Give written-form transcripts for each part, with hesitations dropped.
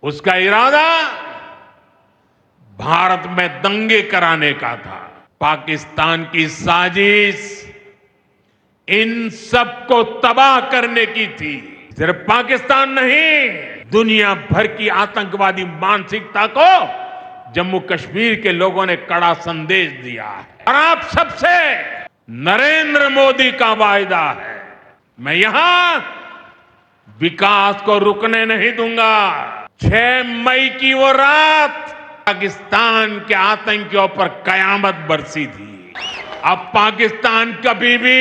उसका इरादा भारत में दंगे कराने का था। पाकिस्तान की साजिश इन सबको तबाह करने की थी। सिर्फ पाकिस्तान नहीं, दुनिया भर की आतंकवादी मानसिकता को जम्मू कश्मीर के लोगों ने कड़ा संदेश दिया है। और आप सबसे नरेंद्र मोदी का वायदा है, मैं यहां विकास को रुकने नहीं दूंगा। 6 मई की वो रात पाकिस्तान के आतंकियों पर कयामत बरसी थी। अब पाकिस्तान कभी भी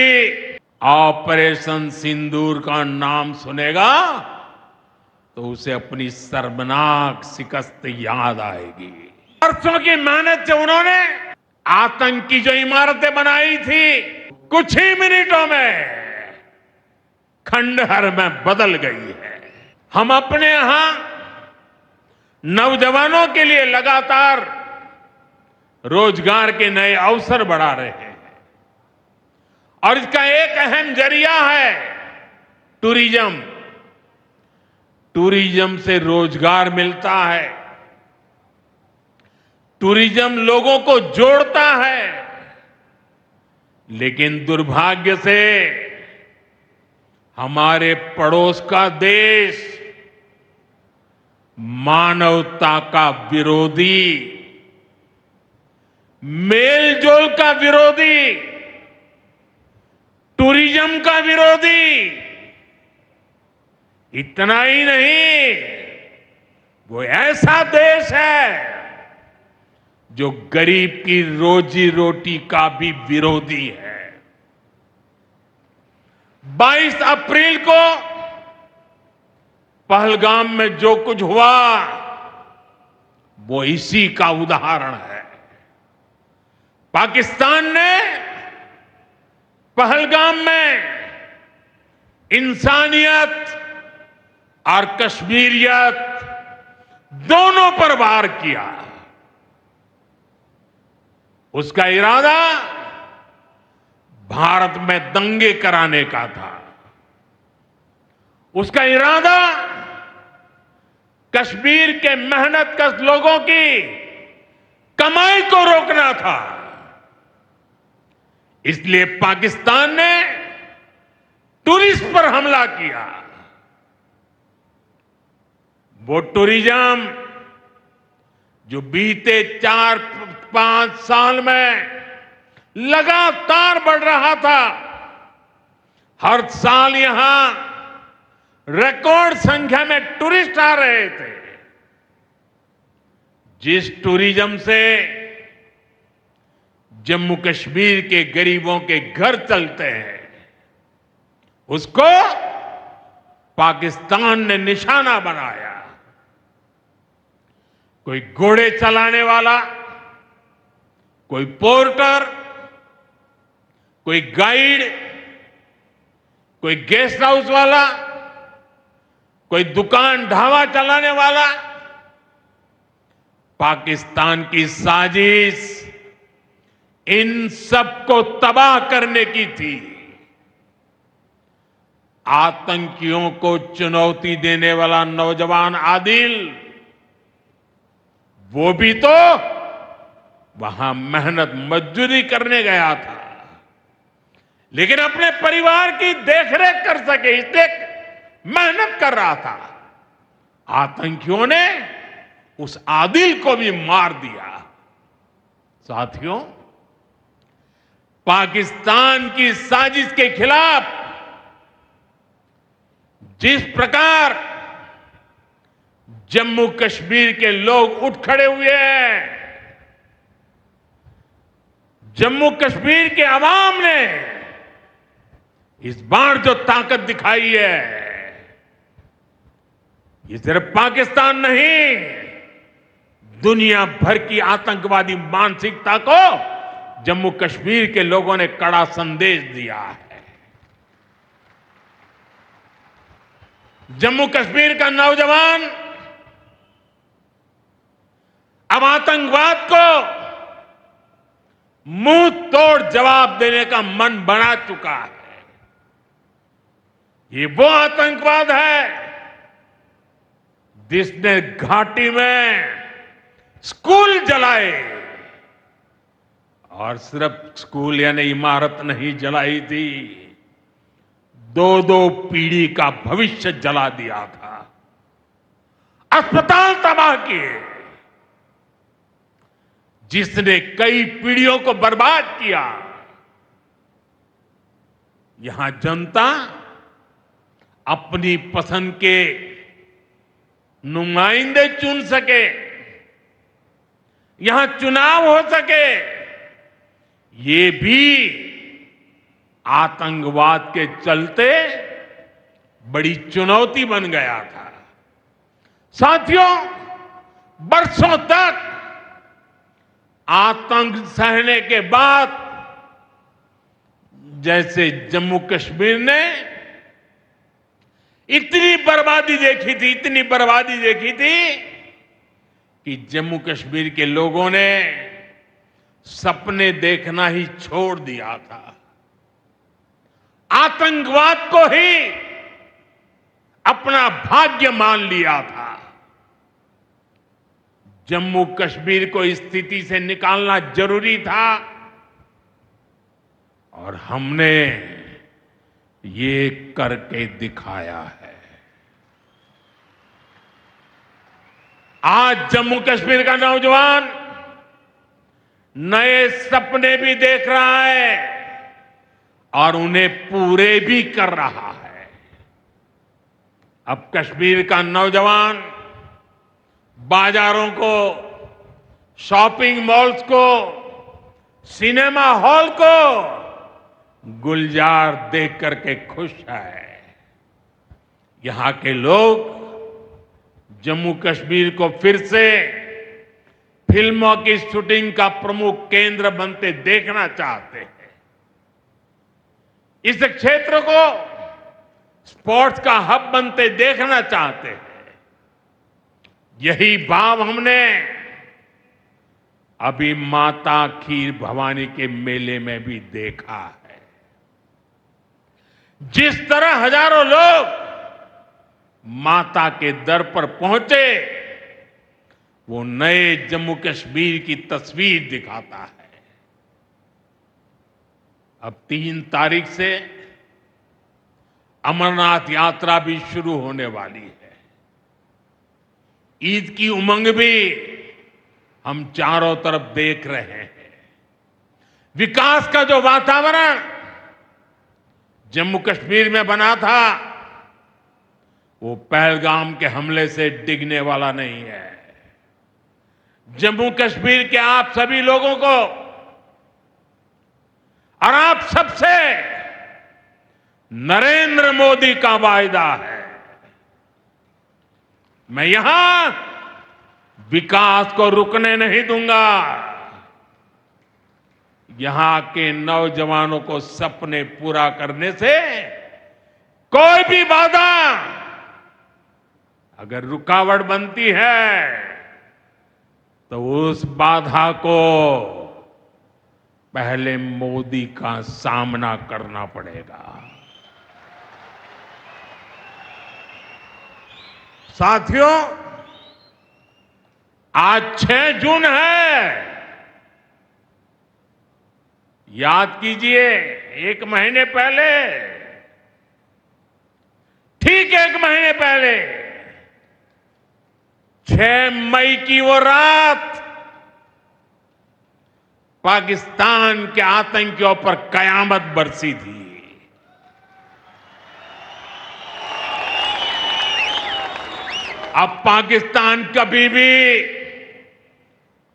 ऑपरेशन सिंदूर का नाम सुनेगा तो उसे अपनी शर्मनाक शिकस्त याद आएगी। वर्षों की मेहनत से उन्होंने आतंक की जो इमारतें बनाई थी, कुछ ही मिनटों में खंडहर में बदल गई है। हम अपने यहां नौजवानों के लिए लगातार रोजगार के नए अवसर बढ़ा रहे हैं और इसका एक अहम जरिया है टूरिज्म। टूरिज्म से रोजगार मिलता है, टूरिज्म लोगों को जोड़ता है, लेकिन दुर्भाग्य से हमारे पड़ोस का देश मानवता का विरोधी, मेलजोल का विरोधी, टूरिज्म का विरोधी, इतना ही नहीं, वो ऐसा देश है जो गरीब की रोजी रोटी का भी विरोधी है। 22 अप्रैल को पहलगाम में जो कुछ हुआ वो इसी का उदाहरण है। पाकिस्तान ने पहलगाम में इंसानियत और कश्मीरियत दोनों पर वार किया। उसका इरादा भारत में दंगे कराने का था। उसका इरादा कश्मीर के मेहनतकश लोगों की कमाई को रोकना था। इसलिए पाकिस्तान ने टूरिस्ट पर हमला किया। वो टूरिज्म जो बीते 4-5 साल में लगातार बढ़ रहा था, हर साल यहां रिकॉर्ड संख्या में टूरिस्ट आ रहे थे। जिस टूरिज्म से जम्मू कश्मीर के गरीबों के घर चलते हैं, उसको पाकिस्तान ने निशाना बनाया। कोई घोड़े चलाने वाला, कोई पोर्टर, कोई गाइड, कोई गेस्ट हाउस वाला, कोई दुकान ढाबा चलाने वाला, पाकिस्तान की साजिश इन सबको तबाह करने की थी। आतंकियों को चुनौती देने वाला नौजवान आदिल, वो भी तो वहां मेहनत मजदूरी करने गया था, लेकिन अपने परिवार की देखरेख कर सके इसलिए मेहनत कर रहा था। आतंकियों ने उस आदिल को भी मार दिया। साथियों, पाकिस्तान की साजिश के खिलाफ जिस प्रकार जम्मू कश्मीर के लोग उठ खड़े हुए हैं, जम्मू कश्मीर के अवाम ने इस बार जो ताकत दिखाई है, ये सिर्फ पाकिस्तान नहीं, दुनिया भर की आतंकवादी मानसिकता को जम्मू कश्मीर के लोगों ने कड़ा संदेश दिया है। जम्मू कश्मीर का नौजवान अब आतंकवाद को मुंह तोड़ जवाब देने का मन बना चुका है। ये वो आतंकवाद है जिसने घाटी में स्कूल जलाए, और सिर्फ स्कूल यानी इमारत नहीं जलाई थी, दो दो पीढ़ी का भविष्य जला दिया था, अस्पताल तबाह किए, जिसने कई पीढ़ियों को बर्बाद किया। यहां जनता अपनी पसंद के नुमाइंदे चुन सके, यहां चुनाव हो सके, ये भी आतंकवाद के चलते बड़ी चुनौती बन गया था। साथियों, बरसों तक आतंक सहने के बाद जैसे जम्मू कश्मीर ने इतनी बर्बादी देखी थी कि जम्मू कश्मीर के लोगों ने सपने देखना ही छोड़ दिया था, आतंकवाद को ही अपना भाग्य मान लिया था। जम्मू कश्मीर को इस स्थिति से निकालना जरूरी था, और हमने ये करके दिखाया है। आज जम्मू कश्मीर का नौजवान नए सपने भी देख रहा है और उन्हें पूरे भी कर रहा है। अब कश्मीर का नौजवान बाजारों को, शॉपिंग मॉल्स को, सिनेमा हॉल को गुलजार देख करके खुश है। यहां के लोग जम्मू कश्मीर को फिर से फिल्मों की शूटिंग का प्रमुख केंद्र बनते देखना चाहते हैं। इस क्षेत्र को स्पोर्ट्स का हब बनते देखना चाहते हैं। यही भाव हमने अभी माता खीर भवानी के मेले में भी देखा है। जिस तरह हजारों लोग माता के दर पर पहुंचे, वो नए जम्मू कश्मीर की तस्वीर दिखाता है। अब 3 तारीख से अमरनाथ यात्रा भी शुरू होने वाली है। ईद की उमंग भी हम चारों तरफ देख रहे हैं। विकास का जो वातावरण जम्मू कश्मीर में बना था, वो पहलगाम के हमले से डिगने वाला नहीं है। जम्मू कश्मीर के आप सभी लोगों को और आप सबसे नरेंद्र मोदी का वायदा है। मैं यहां विकास को रुकने नहीं दूंगा। यहां के नौजवानों को सपने पूरा करने से कोई भी बाधा अगर रुकावट बनती है, तो उस बाधा को पहले मोदी का सामना करना पड़ेगा। साथियों, आज 6 जून है। याद कीजिए, 1 महीने पहले, ठीक 1 महीने पहले 6 मई की वो रात पाकिस्तान के आतंकियों पर कयामत बरसी थी। अब पाकिस्तान कभी भी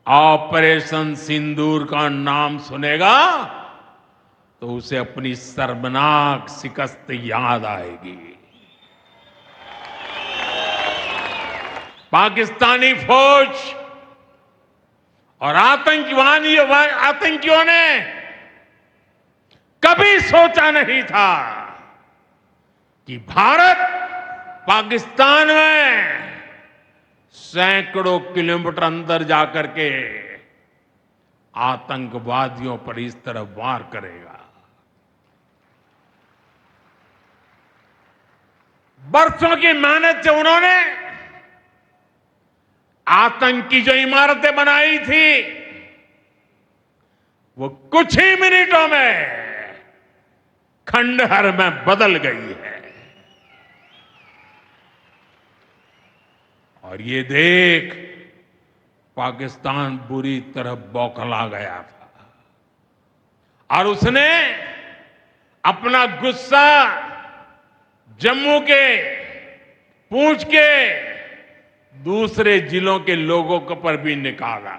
ऑपरेशन सिंदूर का नाम सुनेगा तो उसे अपनी शर्मनाक शिकस्त याद आएगी। पाकिस्तानी फौज और आतंकियों ने कभी सोचा नहीं था कि भारत पाकिस्तान में सैकड़ों किलोमीटर अंदर जाकर के आतंकवादियों पर इस तरह वार करेगा। बरसों की मेहनत से उन्होंने आतंक की जो इमारतें बनाई थी वो कुछ ही मिनटों में खंडहर में बदल गई है। और ये देख पाकिस्तान बुरी तरह बौखला गया था और उसने अपना गुस्सा जम्मू के पूंछ के दूसरे जिलों के लोगों के पर भी निकाला।